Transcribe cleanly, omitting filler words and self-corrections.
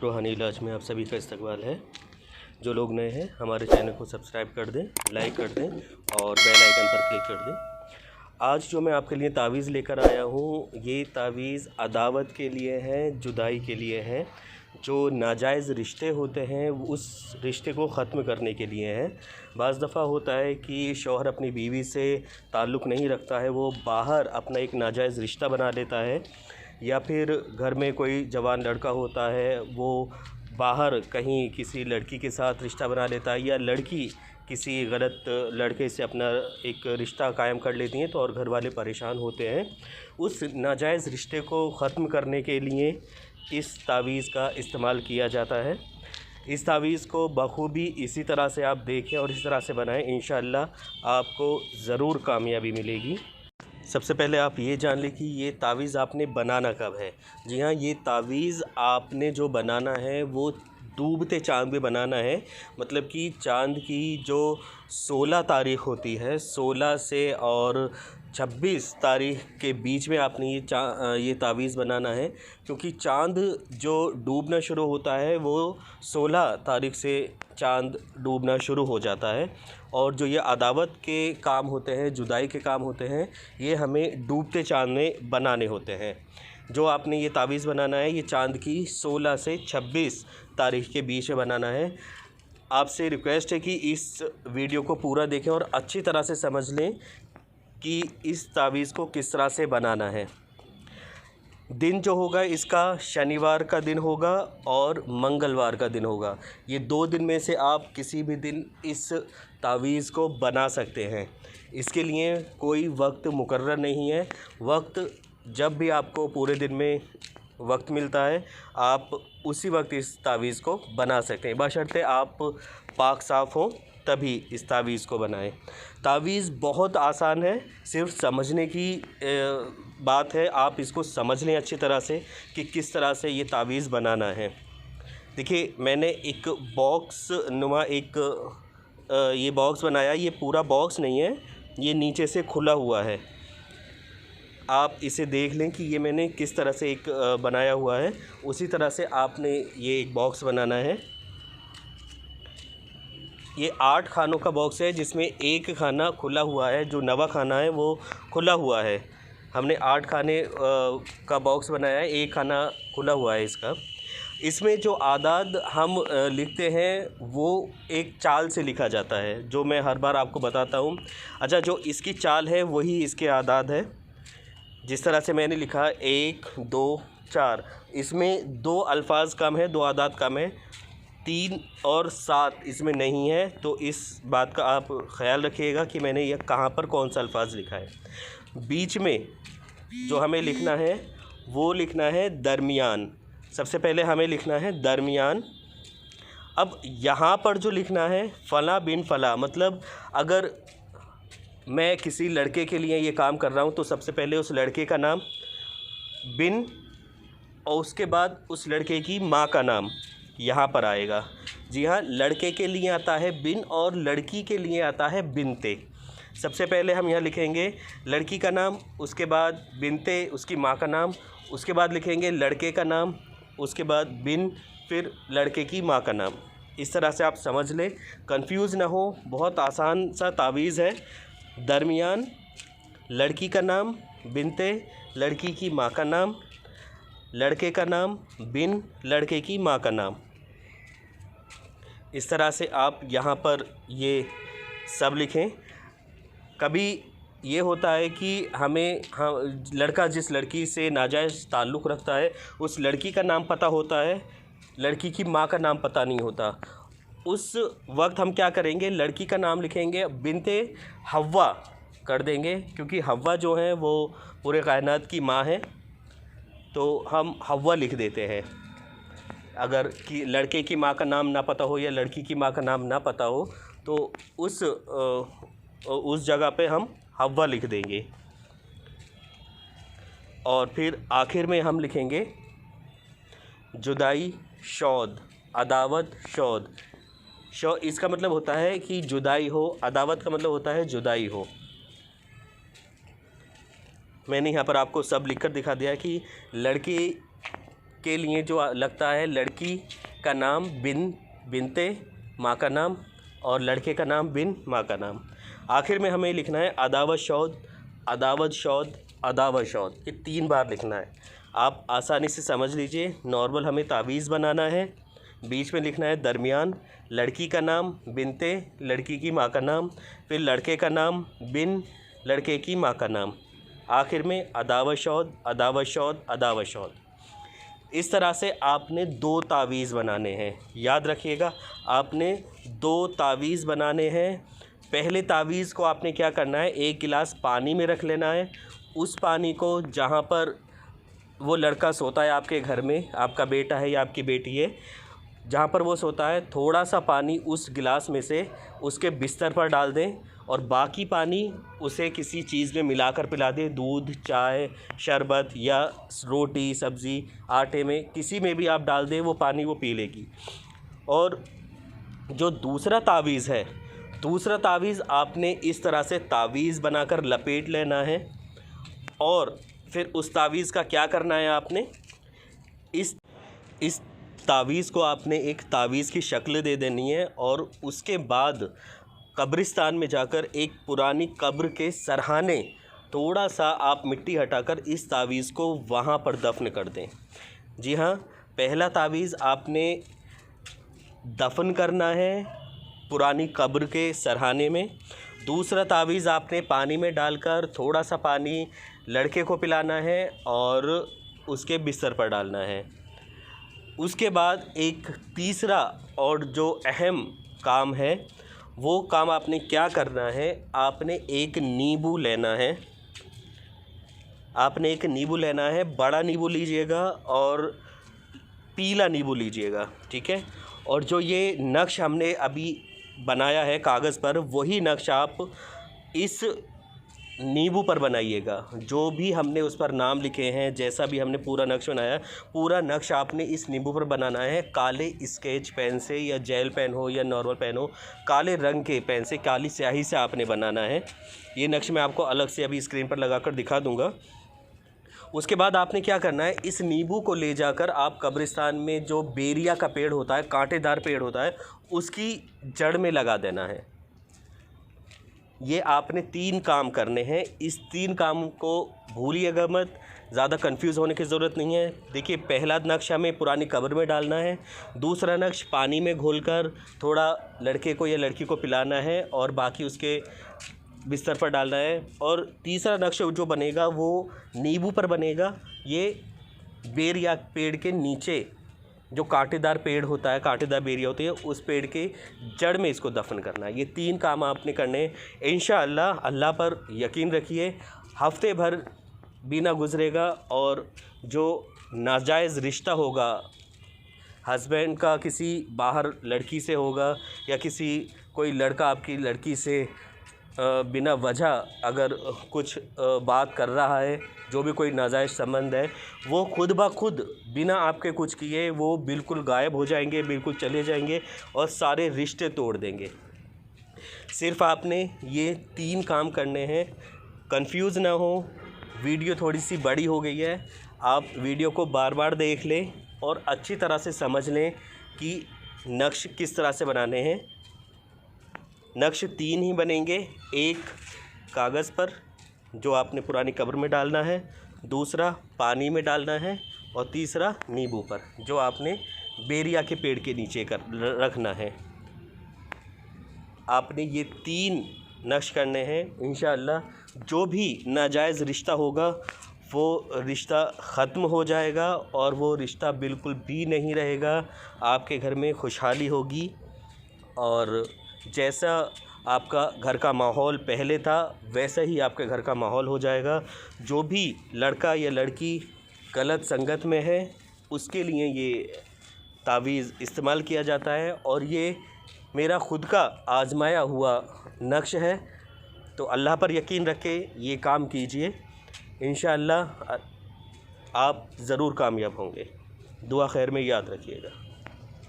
रूहानी इलाज में आप सभी का इस्तकबाल है। जो लोग नए हैं हमारे चैनल को सब्सक्राइब कर दें, लाइक कर दें और बेल आइकन पर क्लिक कर दें। आज जो मैं आपके लिए तावीज़ लेकर आया हूँ, ये तावीज़ अदावत के लिए है, जुदाई के लिए है। जो नाजायज़ रिश्ते होते हैं उस रिश्ते को ख़त्म करने के लिए हैं। बाज़ दफ़ा होता है कि शौहर अपनी बीवी से ताल्लुक़ नहीं रखता है, वो बाहर अपना एक नाजायज़ रिश्ता बना लेता है, या फिर घर में कोई जवान लड़का होता है वो बाहर कहीं किसी लड़की के साथ रिश्ता बना लेता है, या लड़की किसी गलत लड़के से अपना एक रिश्ता कायम कर लेती हैं, तो और घर वाले परेशान होते हैं। उस नाजायज़ रिश्ते को ख़त्म करने के लिए इस तावीज़ का इस्तेमाल किया जाता है। इस तावीज़ को बखूबी इसी तरह से आप देखें और इस तरह से बनाएं, इंशाअल्लाह आपको ज़रूर कामयाबी मिलेगी। सबसे पहले आप ये जान लें कि ये तावीज़ आपने बनाना कब है। जी हाँ, ये तावीज़ आपने जो बनाना है वो डूबते चाँद में बनाना है। मतलब कि चाँद की जो 16 तारीख़ होती है, 16 से और 26 तारीख़ के बीच में आपने ये तावीज़ बनाना है, क्योंकि चाँद जो डूबना शुरू होता है वो 16 तारीख़ से चाँद डूबना शुरू हो जाता है। और जो ये अदावत के काम होते हैं, जुदाई के काम होते हैं, ये हमें डूबते चाँद में बनाने होते हैं। जो आपने ये तावीज़ बनाना है ये चाँद की 16 से 26 तारीख़ के बीच में बनाना है। आपसे रिक्वेस्ट है कि इस वीडियो को पूरा देखें और अच्छी तरह से समझ लें कि इस तावीज़ को किस तरह से बनाना है। दिन जो होगा इसका शनिवार का दिन होगा और मंगलवार का दिन होगा। ये 2 दिन में से आप किसी भी दिन इस तावीज़ को बना सकते हैं। इसके लिए कोई वक्त मुकर्रर नहीं है। वक्त जब भी आपको पूरे दिन में वक्त मिलता है आप उसी वक्त इस तावीज़ को बना सकते हैं, बशर्ते आप पाक साफ़ हों तभी इस तावीज़ को बनाएं। तावीज़ बहुत आसान है, सिर्फ समझने की बात है। आप इसको समझ लें अच्छी तरह से कि किस तरह से ये तावीज़ बनाना है। देखिए, मैंने एक बॉक्स नुमा ये बॉक्स बनाया। ये पूरा बॉक्स नहीं है, ये नीचे से खुला हुआ है। आप इसे देख लें कि ये मैंने किस तरह से एक बनाया हुआ है, उसी तरह से आपने ये एक बॉक्स बनाना है। ये 8 खानों का बॉक्स है, जिसमें एक खाना खुला हुआ है। जो नवा खाना है वो खुला हुआ है। हमने 8 खाने का बॉक्स बनाया है, एक खाना खुला हुआ है इसका। इसमें जो आदाद हम लिखते हैं वो एक चाल से लिखा जाता है, जो मैं हर बार आपको बताता हूँ। अच्छा, जो इसकी चाल है वही इसके आदाद है। जिस तरह से मैंने लिखा 1, 2, 4, इसमें 2 अल्फाज कम है, 2 आदाद कम है। 3 और 7 इसमें नहीं है, तो इस बात का आप ख़याल रखिएगा कि मैंने यह कहाँ पर कौन सा अल्फाज लिखा है। बीच में जो हमें लिखना है वो लिखना है दरमियान। सबसे पहले हमें लिखना है दरमियान। अब यहाँ पर जो लिखना है फ़ला बिन फ़ला, मतलब अगर मैं किसी लड़के के लिए ये काम कर रहा हूँ तो सबसे पहले उस लड़के का नाम, बिन, और उसके बाद उस लड़के की माँ का नाम यहाँ पर आएगा। जी हाँ, लड़के के लिए आता है बिन और लड़की के लिए आता है बिनते। सबसे पहले हम यहाँ लिखेंगे लड़की का नाम, उसके बाद बिनते, उसकी माँ का नाम, उसके बाद लिखेंगे लड़के का नाम, उसके बाद बिन, फिर लड़के की माँ का नाम। इस तरह से आप समझ लें, कंफ्यूज ना हो। बहुत आसान सा तावीज़ है। दरमियान, लड़की का नाम, बिनते, लड़की की माँ का नाम, लड़के का नाम, बिन, लड़के की माँ का नाम। इस तरह से आप यहाँ पर ये सब लिखें। कभी ये होता है कि लड़का जिस लड़की से नाजायज़ ताल्लुक़ रखता है उस लड़की का नाम पता होता है, लड़की की माँ का नाम पता नहीं होता। उस वक्त हम क्या करेंगे, लड़की का नाम लिखेंगे, बिनते हव्वा कर देंगे, क्योंकि हव्वा जो है वो पूरे कायनात की माँ है, तो हम हव्वा लिख देते हैं। अगर कि लड़के की माँ का नाम ना पता हो या लड़की की माँ का नाम ना पता हो तो उस जगह पे हम हव्वा लिख देंगे। और फिर आखिर में हम लिखेंगे जुदाई शौद, अदावत शौद। इसका मतलब होता है कि जुदाई हो, अदावत का मतलब होता है जुदाई हो। मैंने यहाँ पर आपको सब लिखकर दिखा दिया कि लड़की के लिए जो लगता है, लड़की का नाम बिनते माँ का नाम और लड़के का नाम बिन माँ का नाम। आखिर में हमें लिखना है अदावत शौद, अदावत शौद, अदावत शौद, ये 3 बार लिखना है। आप आसानी से समझ लीजिए। नॉर्मल हमें तावीज़ बनाना है, बीच में लिखना है दरमियान लड़की का नाम बिनते, लड़की की माँ का नाम, फिर लड़के का नाम बिन, लड़के की माँ का नाम, आखिर में अदावत शौद, अदावत शौद, अदावत शौद। इस तरह से आपने 2 तावीज़ बनाने हैं। याद रखिएगा, आपने 2 तावीज़ बनाने हैं। पहले तावीज़ को आपने क्या करना है, 1 गिलास पानी में रख लेना है। उस पानी को जहाँ पर वो लड़का सोता है आपके घर में, आपका बेटा है या आपकी बेटी है, जहाँ पर वो सोता है, थोड़ा सा पानी उस गिलास में से उसके बिस्तर पर डाल दें और बाकी पानी उसे किसी चीज़ में मिलाकर पिला दें। दूध, चाय, शरबत या रोटी, सब्ज़ी, आटे में, किसी में भी आप डाल दें, वो पानी वो पी लेगी। और जो दूसरा तावीज़ है, दूसरा तावीज़ आपने इस तरह से तावीज़ बनाकर लपेट लेना है और फिर उस तावीज़ का क्या करना है, आपने इस तावीज़ को आपने एक तावीज़ की शक्ल दे देनी है और उसके बाद कब्रिस्तान में जाकर एक पुरानी कब्र के सरहाने थोड़ा सा आप मिट्टी हटाकर इस तावीज़ को वहाँ पर दफन कर दें। जी हाँ, पहला तावीज़ आपने दफन करना है पुरानी कब्र के सरहाने में। दूसरा तावीज़ आपने पानी में डालकर थोड़ा सा पानी लड़के को पिलाना है और उसके बिस्तर पर डालना है। उसके बाद एक तीसरा और जो अहम काम है, वो काम आपने क्या करना है, आपने एक नींबू लेना है। आपने एक नींबू लेना है, बड़ा नींबू लीजिएगा और पीला नींबू लीजिएगा, ठीक है। और जो ये नक्श हमने अभी बनाया है कागज़ पर, वही नक्श आप इस नींबू पर बनाइएगा। जो भी हमने उस पर नाम लिखे हैं, जैसा भी हमने पूरा नक्श बनाया, पूरा नक्श आपने इस नींबू पर बनाना है। काले स्केच पेन से या जेल पेन हो या नॉर्मल पेन हो, काले रंग के पेन से, काली स्याही से आपने बनाना है। ये नक्श मैं आपको अलग से अभी स्क्रीन पर लगाकर दिखा दूँगा। उसके बाद आपने क्या करना है, इस नींबू को ले जाकर आप कब्रिस्तान में जो बेरिया का पेड़ होता है, कांटेदार पेड़ होता है, उसकी जड़ में लगा देना है। ये आपने 3 काम करने हैं। इस 3 काम को भूलिएगा मत, ज़्यादा कंफ्यूज होने की ज़रूरत नहीं है। देखिए, पहला नक्श हमें पुरानी कब्र में डालना है, दूसरा नक्श पानी में घोलकर थोड़ा लड़के को या लड़की को पिलाना है और बाकी उसके बिस्तर पर डालना है, और तीसरा नक्श जो बनेगा वो नींबू पर बनेगा। ये बेर या पेड़ के नीचे जो कांटेदार पेड़ होता है, कांटेदार बेरिया होती है, उस पेड़ के जड़ में इसको दफन करना है। ये 3 काम आपने करने हैं। इंशाअल्लाह, अल्लाह पर यकीन रखिए, हफ्ते भर भी ना गुज़रेगा और जो नाजायज़ रिश्ता होगा हस्बैंड का किसी बाहर लड़की से होगा या किसी कोई लड़का आपकी लड़की से बिना वजह अगर कुछ बात कर रहा है, जो भी कोई नाजायज़ संबंध है, वो खुद ब खुद बिना आपके कुछ किए वो बिल्कुल गायब हो जाएंगे, बिल्कुल चले जाएंगे और सारे रिश्ते तोड़ देंगे। सिर्फ़ आपने ये 3 काम करने हैं। कंफ्यूज ना हो, वीडियो थोड़ी सी बड़ी हो गई है, आप वीडियो को बार बार देख लें और अच्छी तरह से समझ लें कि नक्श किस तरह से बनाने हैं। नक्श 3 ही बनेंगे, एक कागज़ पर जो आपने पुरानी कब्र में डालना है, दूसरा पानी में डालना है और तीसरा नींबू पर जो आपने बेरिया के पेड़ के नीचे रखना है। आपने ये 3 नक्श करने हैं। इंशाअल्लाह जो भी नाजायज़ रिश्ता होगा वो रिश्ता ख़त्म हो जाएगा और वो रिश्ता बिल्कुल भी नहीं रहेगा। आपके घर में खुशहाली होगी और जैसा आपका घर का माहौल पहले था वैसा ही आपके घर का माहौल हो जाएगा। जो भी लड़का या लड़की गलत संगत में है उसके लिए ये तावीज़ इस्तेमाल किया जाता है और ये मेरा ख़ुद का आज़माया हुआ नक्श है। तो अल्लाह पर यकीन रख के ये काम कीजिए, इंशाअल्लाह आप ज़रूर कामयाब होंगे। दुआ खैर में याद रखिएगा।